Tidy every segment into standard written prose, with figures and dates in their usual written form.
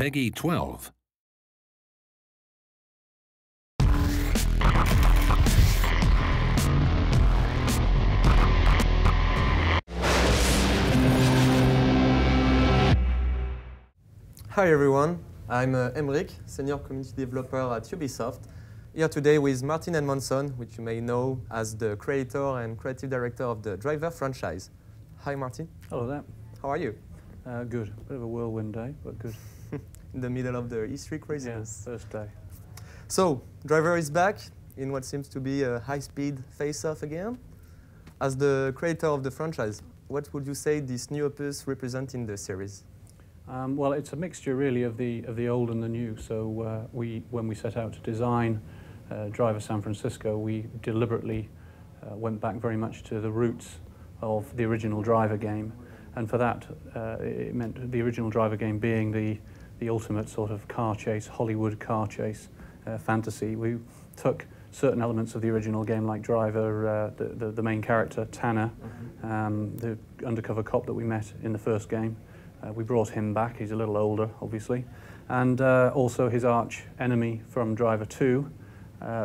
Peggy 12. Hi everyone, I'm Emric, Senior Community Developer at Ubisoft, here today with Martin Edmondson, which you may know as the creator and creative director of the Driver franchise. Hi Martin. Hello there. How are you? Good. Bit of a whirlwind day, but good. In the middle of the E3 craziness. Yeah, first day. So, Driver is back in what seems to be a high-speed face-off again. As the creator of the franchise, what would you say this new opus represents in the series? Well, it's a mixture really of the old and the new. So when we set out to design Driver San Francisco, we deliberately went back very much to the roots of the original Driver game, and for that it meant the original Driver game being the ultimate sort of car chase, Hollywood car chase fantasy. We took certain elements of the original game, like Driver, the main character Tanner, the undercover cop that we met in the first game. We brought him back. He's a little older, obviously, and also his arch enemy from Driver 2,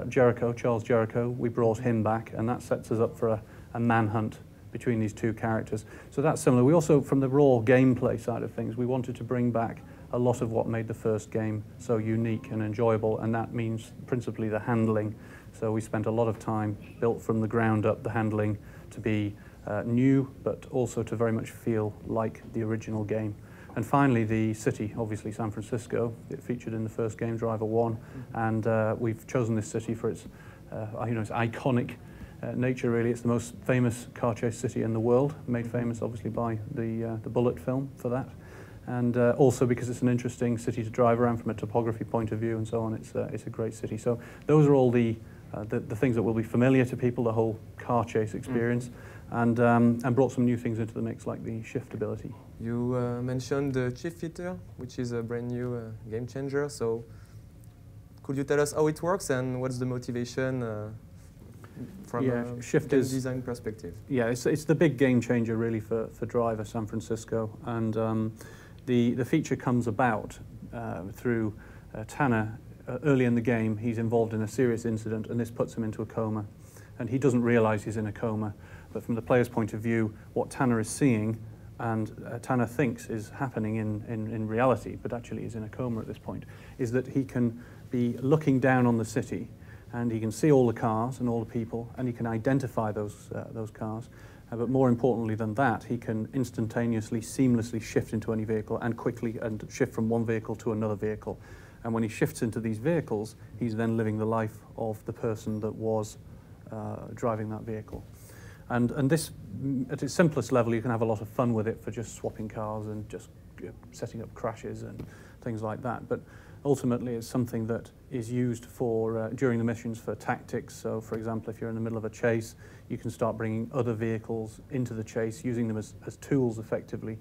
Charles Jericho. We brought him back, and that sets us up for a manhunt between these two characters. So that's similar. We also, from the raw gameplay side of things, we wanted to bring back a lot of what made the first game so unique and enjoyable, and that means principally the handling. So we spent a lot of time, built from the ground up, the handling to be new, but also to very much feel like the original game. And finally, the city, obviously San Francisco. It featured in the first game, Driver 1, and we've chosen this city for its, its iconic nature. Really, it's the most famous car chase city in the world, made famous obviously by the Bullet film for that, and also because it's an interesting city to drive around from a topography point of view and so on. It's a great city. So those are all the things that will be familiar to people, the whole car chase experience. And brought some new things into the mix, like the shift ability. You mentioned the shift feature, which is a brand new game changer. So could you tell us how it works and what's the motivation from a game design perspective? Yeah, it's the big game changer really for Driver San Francisco. And the feature comes about through Tanner. Early in the game, he's involved in a serious incident, and this puts him into a coma. And he doesn't realize he's in a coma. But from the player's point of view, what Tanner is seeing and Tanner thinks is happening in reality, but actually is in a coma at this point, is that he can be looking down on the city and he can see all the cars and all the people, and he can identify those cars. But more importantly than that, he can instantaneously, seamlessly shift into any vehicle and quickly shift from one vehicle to another vehicle. And when he shifts into these vehicles, he's then living the life of the person that was driving that vehicle. And this, at its simplest level, you can have a lot of fun with it for just swapping cars and just setting up crashes and things like that. But ultimately, it's something that is used for during the missions for tactics. So, for example, if you're in the middle of a chase, you can start bringing other vehicles into the chase, using them as tools effectively.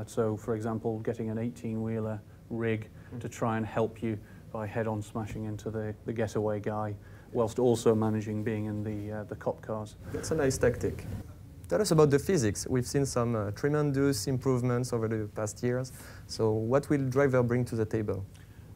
So, for example, getting an 18-wheeler rig to try and help you by head-on smashing into the getaway guy, whilst also managing being in the cop cars. That's a nice tactic. Tell us about the physics. We've seen some tremendous improvements over the past years. So what will Driver bring to the table?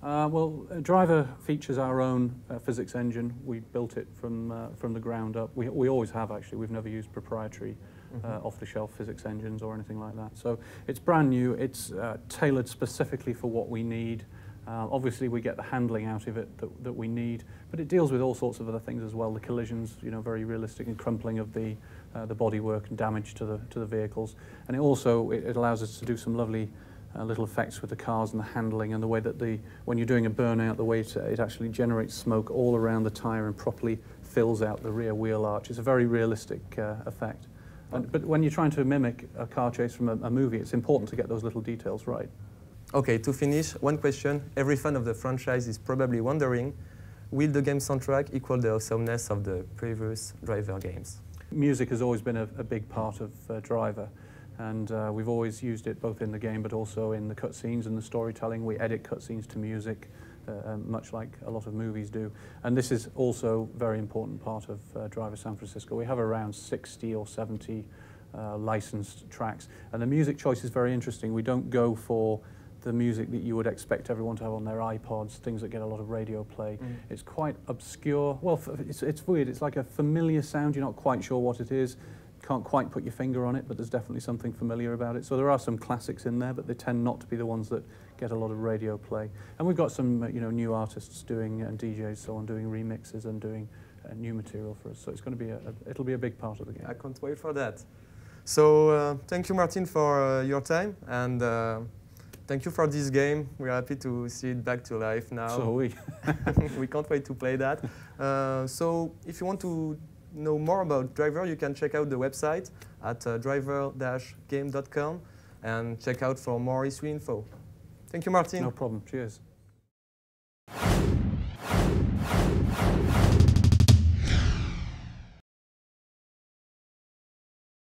Well, Driver features our own physics engine. We built it from the ground up. We always have, actually. We've never used proprietary off-the-shelf physics engines or anything like that. So it's brand new. It's tailored specifically for what we need. Obviously, we get the handling out of it that we need, but it deals with all sorts of other things as well. The collisions, very realistic, and crumpling of the bodywork and damage to the vehicles. And it allows us to do some lovely little effects with the cars and the handling, and the way that when you're doing a burnout, the way it actually generates smoke all around the tyre and properly fills out the rear wheel arch. It's a very realistic effect. But when you're trying to mimic a car chase from a movie, it's important to get those little details right. Okay, to finish, one question every fan of the franchise is probably wondering, will the game soundtrack equal the awesomeness of the previous Driver games? Music has always been a big part of Driver, and we've always used it both in the game but also in the cutscenes and the storytelling. We edit cutscenes to music, much like a lot of movies do. And this is also a very important part of Driver San Francisco. We have around 60 or 70 licensed tracks, and the music choice is very interesting. We don't go for the music that you would expect everyone to have on their iPods, things that get a lot of radio play. It's quite obscure. Well, it's weird. It's like a familiar sound. You're not quite sure what it is. Can't quite put your finger on it, but there's definitely something familiar about it. So there are some classics in there, but they tend not to be the ones that get a lot of radio play. And we've got some new artists doing, and DJs so on, doing remixes and doing new material for us. So it's going to be it'll be a big part of the game. I can't wait for that. So thank you, Martin, for your time, and thank you for this game. We're happy to see it back to life now. So we. We can't wait to play that. So if you want to know more about Driver, you can check out the website at driver-game.com and check out for more E3 info. Thank you, Martin. No problem. Cheers.